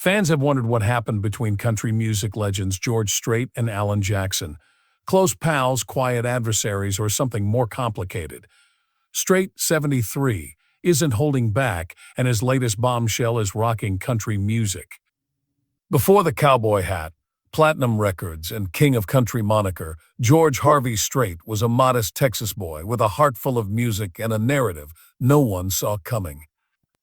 Fans have wondered what happened between country music legends George Strait and Alan Jackson. Close pals, quiet adversaries, or something more complicated. Strait, 73, isn't holding back, and his latest bombshell is rocking country music. Before the cowboy hat, platinum records, and king of country moniker, George Harvey Strait was a modest Texas boy with a heart full of music and a narrative no one saw coming.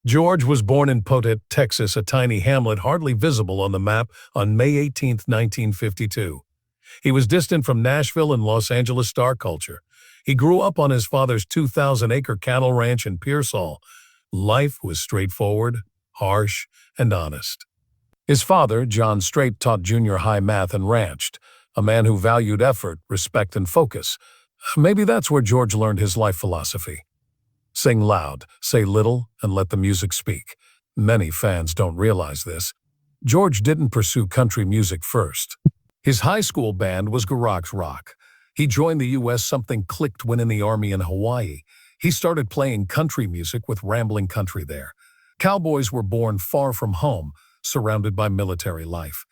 George was born in Potet, Texas, a tiny hamlet hardly visible on the map, on May 18, 1952. He was distant from Nashville and Los Angeles star culture. He grew up on his father's 2,000-acre cattle ranch in Pearsall. Life was straightforward, harsh, and honest. His father, John Strait, taught junior high math and ranched, a man who valued effort, respect, and focus. Maybe that's where George learned his life philosophy. Sing loud, say little, and let the music speak. Many fans don't realize this. George didn't pursue country music first. His high school band was Garage Rock. He joined the U.S. Something clicked when in the Army in Hawaii. He started playing country music with Rambling Country there. Cowboys were born far from home, surrounded by military life.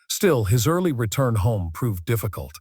Still, his early return home proved difficult.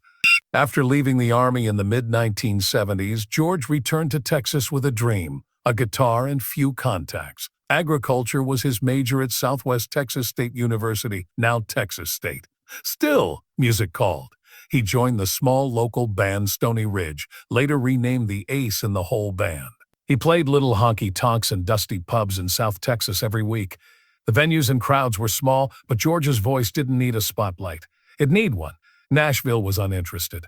After leaving the Army in the mid-1970s, George returned to Texas with a dream, a guitar and few contacts. Agriculture was his major at Southwest Texas State University, now Texas State. Still, music called. He joined the small local band Stony Ridge, later renamed the Ace in the Whole Band. He played little honky-tonks and dusty pubs in South Texas every week. The venues and crowds were small, but George's voice didn't need a spotlight. It needed one. Nashville was uninterested.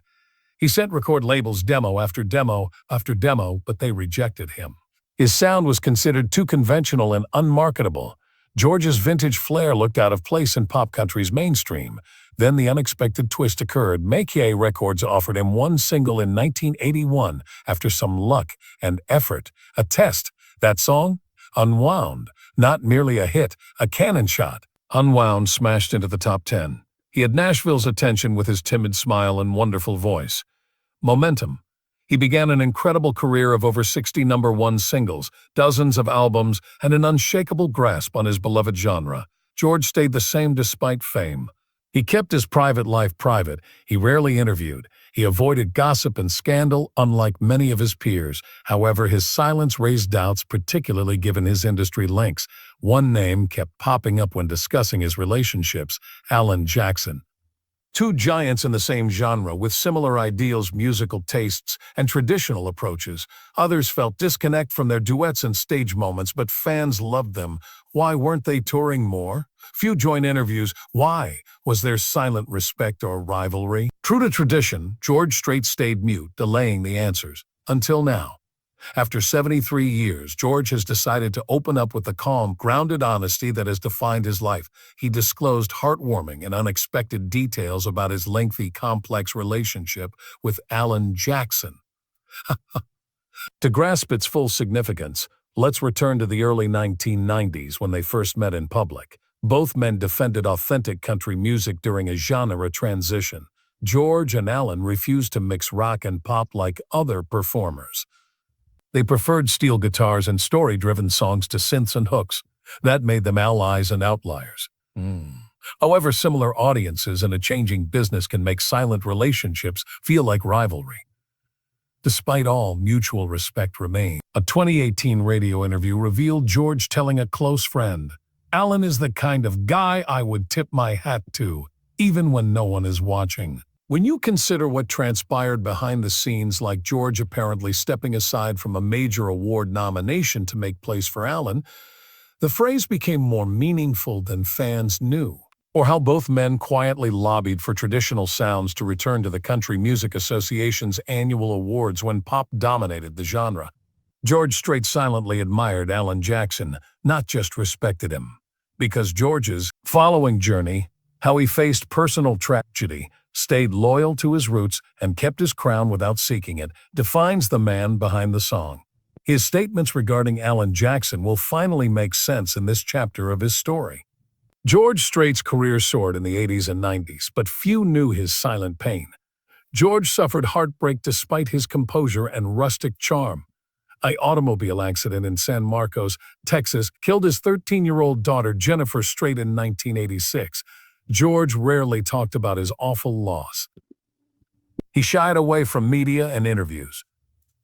He sent record labels demo after demo after demo, but they rejected him. His sound was considered too conventional and unmarketable. George's vintage flair looked out of place in pop country's mainstream. Then the unexpected twist occurred. Mackay Records offered him one single in 1981 after some luck and effort. A test. That song? Unwound. Not merely a hit, a cannon shot. Unwound smashed into the top 10. He had Nashville's attention with his timid smile and wonderful voice. Momentum. He began an incredible career of over 60 #1 singles, dozens of albums, and an unshakable grasp on his beloved genre. George stayed the same despite fame. He kept his private life private. He rarely interviewed. He avoided gossip and scandal, unlike many of his peers. However, his silence raised doubts, particularly given his industry links. One name kept popping up when discussing his relationships: Alan Jackson. Two giants in the same genre with similar ideals, musical tastes, and traditional approaches. Others felt disconnect from their duets and stage moments, but fans loved them. Why weren't they touring more? Few joined interviews. Why? Was there silent respect or rivalry? True to tradition, George Strait stayed mute, delaying the answers. Until now. After 73 years, George has decided to open up with the calm, grounded honesty that has defined his life. He disclosed heartwarming and unexpected details about his lengthy, complex relationship with Alan Jackson. To grasp its full significance, let's return to the early 1990s when they first met in public. Both men defended authentic country music during a genre transition. George and Alan refused to mix rock and pop like other performers. They preferred steel guitars and story-driven songs to synths and hooks. That made them allies and outliers. However, similar audiences and a changing business can make silent relationships feel like rivalry. Despite all, mutual respect remained. A 2018 radio interview revealed George telling a close friend, "Alan is the kind of guy I would tip my hat to, even when no one is watching." When you consider what transpired behind the scenes, like George apparently stepping aside from a major award nomination to make place for Alan, the phrase became more meaningful than fans knew. Or how both men quietly lobbied for traditional sounds to return to the Country Music Association's annual awards when pop dominated the genre. George Strait silently admired Alan Jackson, not just respected him. Because George's following journey, how he faced personal tragedy, stayed loyal to his roots, and kept his crown without seeking it, defines the man behind the song. His statements regarding Alan Jackson will finally make sense in this chapter of his story. George Strait's career soared in the 80s and 90s, but few knew his silent pain. George suffered heartbreak despite his composure and rustic charm. An automobile accident in San Marcos, Texas, killed his 13-year-old daughter Jennifer Strait in 1986. George rarely talked about his awful loss. He shied away from media and interviews.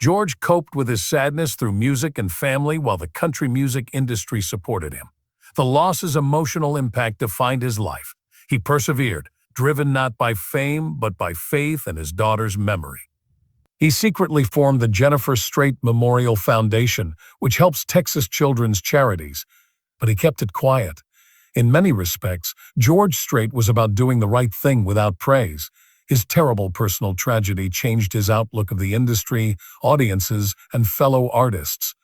George coped with his sadness through music and family while the country music industry supported him. The loss's emotional impact defined his life. He persevered, driven not by fame but by faith and his daughter's memory. He secretly formed the Jennifer Strait Memorial Foundation, which helps Texas children's charities, but he kept it quiet. In many respects, George Strait was about doing the right thing without praise. His terrible personal tragedy changed his outlook of the industry, audiences, and fellow artists.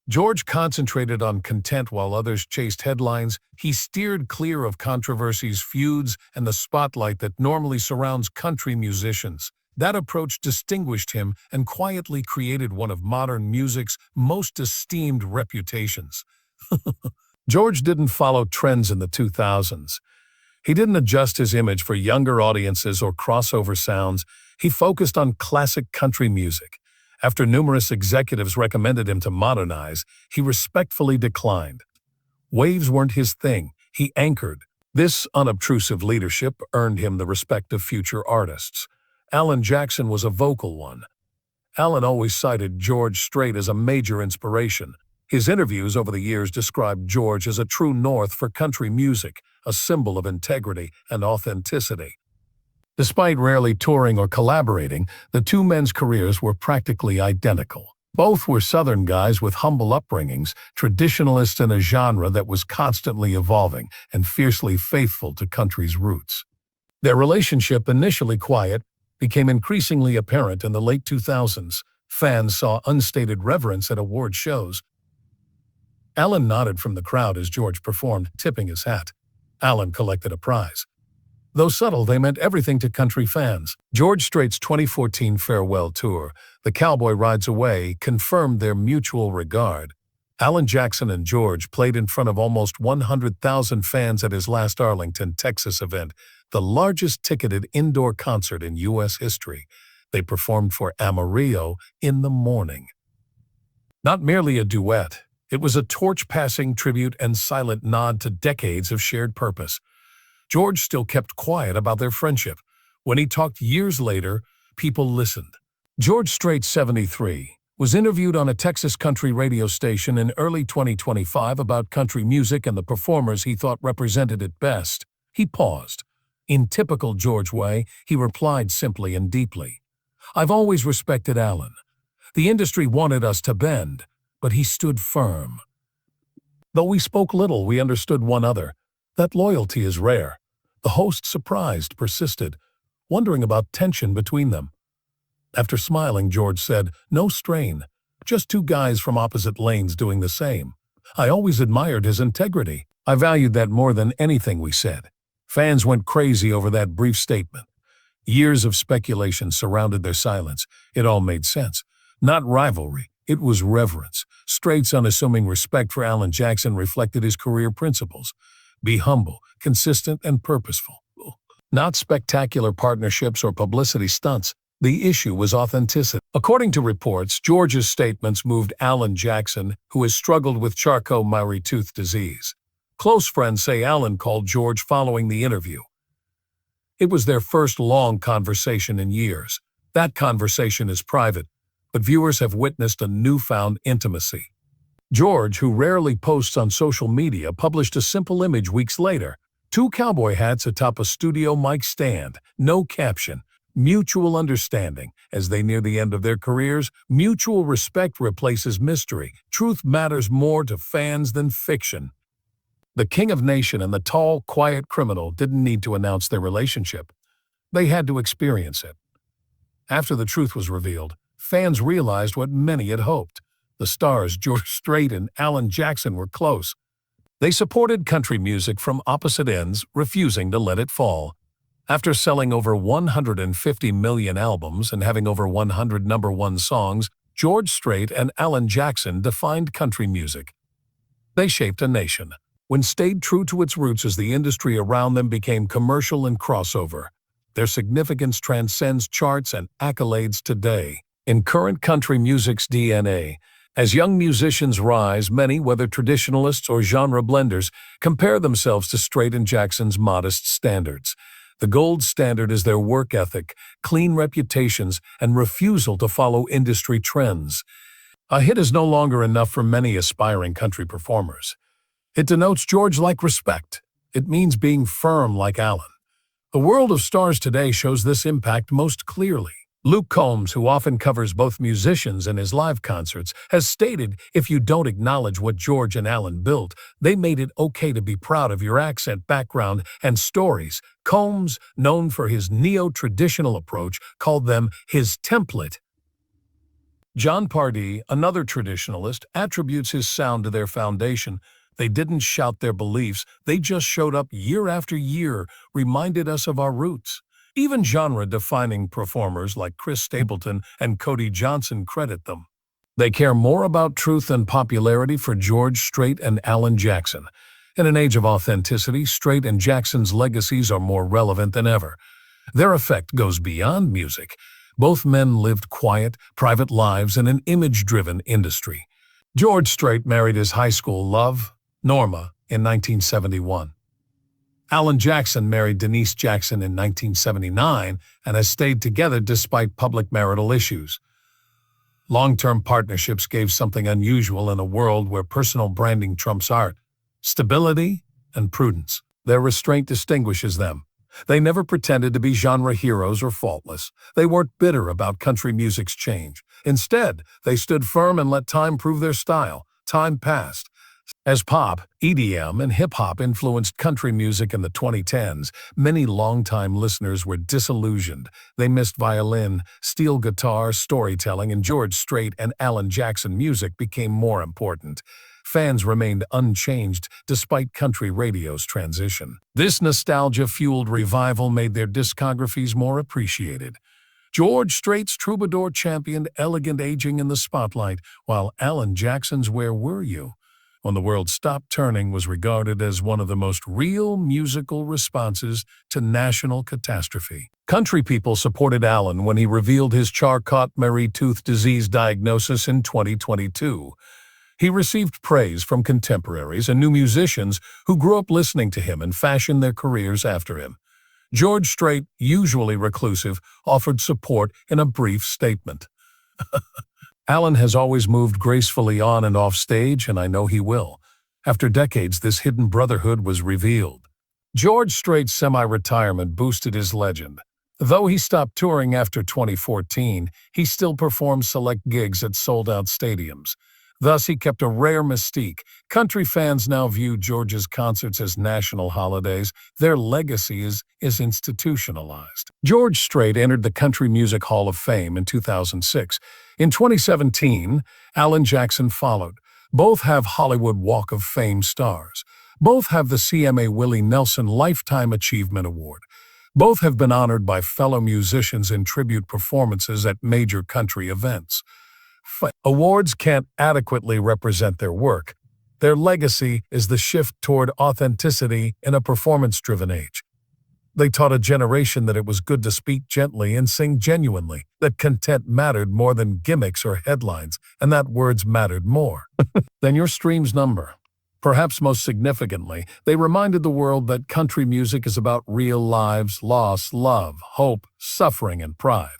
George concentrated on content while others chased headlines. He steered clear of controversies, feuds, and the spotlight that normally surrounds country musicians. That approach distinguished him and quietly created one of modern music's most esteemed reputations. George didn't follow trends in the 2000s. He didn't adjust his image for younger audiences or crossover sounds. He focused on classic country music. After numerous executives recommended him to modernize, he respectfully declined. Waves weren't his thing. He anchored. This unobtrusive leadership earned him the respect of future artists. Alan Jackson was a vocal one. Alan always cited George Strait as a major inspiration. His interviews over the years described George as a true north for country music, a symbol of integrity and authenticity. Despite rarely touring or collaborating, the two men's careers were practically identical. Both were Southern guys with humble upbringings, traditionalists in a genre that was constantly evolving and fiercely faithful to country's roots. Their relationship, initially quiet, became increasingly apparent in the late 2000s. Fans saw unstated reverence at award shows. Alan nodded from the crowd as George performed, tipping his hat. Alan collected a prize. Though subtle, they meant everything to country fans. George Strait's 2014 farewell tour, The Cowboy Rides Away, confirmed their mutual regard. Alan Jackson and George played in front of almost 100,000 fans at his last Arlington, Texas event, the largest ticketed indoor concert in U.S. history. They performed for Amarillo in the morning. Not merely a duet, it was a torch-passing tribute and silent nod to decades of shared purpose. George still kept quiet about their friendship. When he talked years later, people listened. George Strait, 73, was interviewed on a Texas country radio station in early 2025 about country music and the performers he thought represented it best. He paused. In typical George way, he replied simply and deeply, "I've always respected Alan. The industry wanted us to bend, but he stood firm. Though we spoke little, we understood one another. That loyalty is rare." The host, surprised, persisted, wondering about tension between them. After smiling, George said, "No strain, just two guys from opposite lanes doing the same. I always admired his integrity. I valued that more than anything we said." Fans went crazy over that brief statement. Years of speculation surrounded their silence. It all made sense. Not rivalry, it was reverence. Strait's unassuming respect for Alan Jackson reflected his career principles. Be humble, consistent, and purposeful. Not spectacular partnerships or publicity stunts. The issue was authenticity. According to reports, George's statements moved Alan Jackson, who has struggled with Charcot-Marie-Tooth disease. Close friends say Alan called George following the interview. It was their first long conversation in years. That conversation is private, but viewers have witnessed a newfound intimacy. George, who rarely posts on social media, published a simple image weeks later. Two cowboy hats atop a studio mic stand. No caption. Mutual understanding. As they near the end of their careers, mutual respect replaces mystery. Truth matters more to fans than fiction. The King of Nation and the tall, quiet criminal didn't need to announce their relationship. They had to experience it. After the truth was revealed, fans realized what many had hoped. The stars, George Strait and Alan Jackson, were close. They supported country music from opposite ends, refusing to let it fall. After selling over 150 million albums and having over 100 #1 songs, George Strait and Alan Jackson defined country music. They shaped a nation. When stayed true to its roots as the industry around them became commercial and crossover. Their significance transcends charts and accolades today. In current country music's DNA, As young musicians rise, many, whether traditionalists or genre blenders, compare themselves to Strait and Jackson's modest standards. The gold standard is their work ethic, clean reputations, and refusal to follow industry trends. A hit is no longer enough for many aspiring country performers. It denotes George-like respect. It means being firm like Alan. The world of stars today shows this impact most clearly. Luke Combs, who often covers both musicians in his live concerts, has stated, "If you don't acknowledge what George and Alan built, they made it okay to be proud of your accent, background, and stories." Combs, known for his neo-traditional approach, called them his template. John Pardee, another traditionalist, attributes his sound to their foundation. They didn't shout their beliefs, they just showed up year after year, reminded us of our roots. Even genre-defining performers like Chris Stapleton and Cody Johnson credit them. They care more about truth and popularity for George Strait and Alan Jackson. In an age of authenticity, Strait and Jackson's legacies are more relevant than ever. Their effect goes beyond music. Both men lived quiet, private lives in an image-driven industry. George Strait married his high school love, Norma, in 1971. Alan Jackson married Denise Jackson in 1979 and has stayed together despite public marital issues. Long-term partnerships gave something unusual in a world where personal branding trumps art: stability and prudence. Their restraint distinguishes them. They never pretended to be genre heroes or faultless. They weren't bitter about country music's change. Instead, they stood firm and let time prove their style. Time passed. As pop, EDM, and hip-hop influenced country music in the 2010s, many longtime listeners were disillusioned. They missed violin, steel guitar, storytelling, and George Strait and Alan Jackson music became more important. Fans remained unchanged despite country radio's transition. This nostalgia-fueled revival made their discographies more appreciated. George Strait's Troubadour championed elegant aging in the spotlight, while Alan Jackson's Where Were You? When the World Stopped Turning was regarded as one of the most real musical responses to national catastrophe. Country people supported Alan when he revealed his Charcot-Marie-Tooth disease diagnosis in 2022. He received praise from contemporaries and new musicians who grew up listening to him and fashioned their careers after him. George Strait, usually reclusive, offered support in a brief statement. Alan has always moved gracefully on and off stage, and I know he will. After decades, this hidden brotherhood was revealed. George Strait's semi-retirement boosted his legend. Though he stopped touring after 2014, he still performed select gigs at sold-out stadiums. Thus, he kept a rare mystique. Country fans now view George's concerts as national holidays. Their legacy is institutionalized. George Strait entered the Country Music Hall of Fame in 2006. In 2017, Alan Jackson followed. Both have Hollywood Walk of Fame stars. Both have the CMA Willie Nelson Lifetime Achievement Award. Both have been honored by fellow musicians in tribute performances at major country events. Awards can't adequately represent their work. Their legacy is the shift toward authenticity in a performance-driven age. They taught a generation that it was good to speak gently and sing genuinely, that content mattered more than gimmicks or headlines, and that words mattered more than your streams number. Perhaps most significantly, they reminded the world that country music is about real lives, loss, love, hope, suffering, and pride.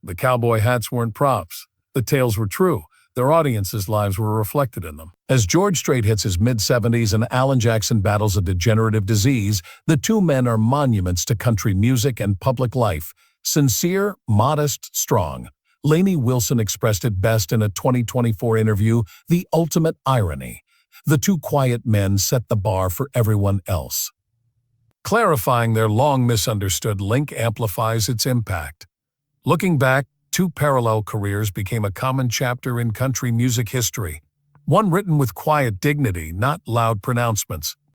The cowboy hats weren't props. The tales were true. Their audiences' lives were reflected in them. As George Strait hits his mid-70s and Alan Jackson battles a degenerative disease, the two men are monuments to country music and public life. Sincere, modest, strong. Lainey Wilson expressed it best in a 2024 interview, "The ultimate irony. The two quiet men set the bar for everyone else." Clarifying their long misunderstood link amplifies its impact. Looking back, two parallel careers became a common chapter in country music history. One written with quiet dignity, not loud pronouncements.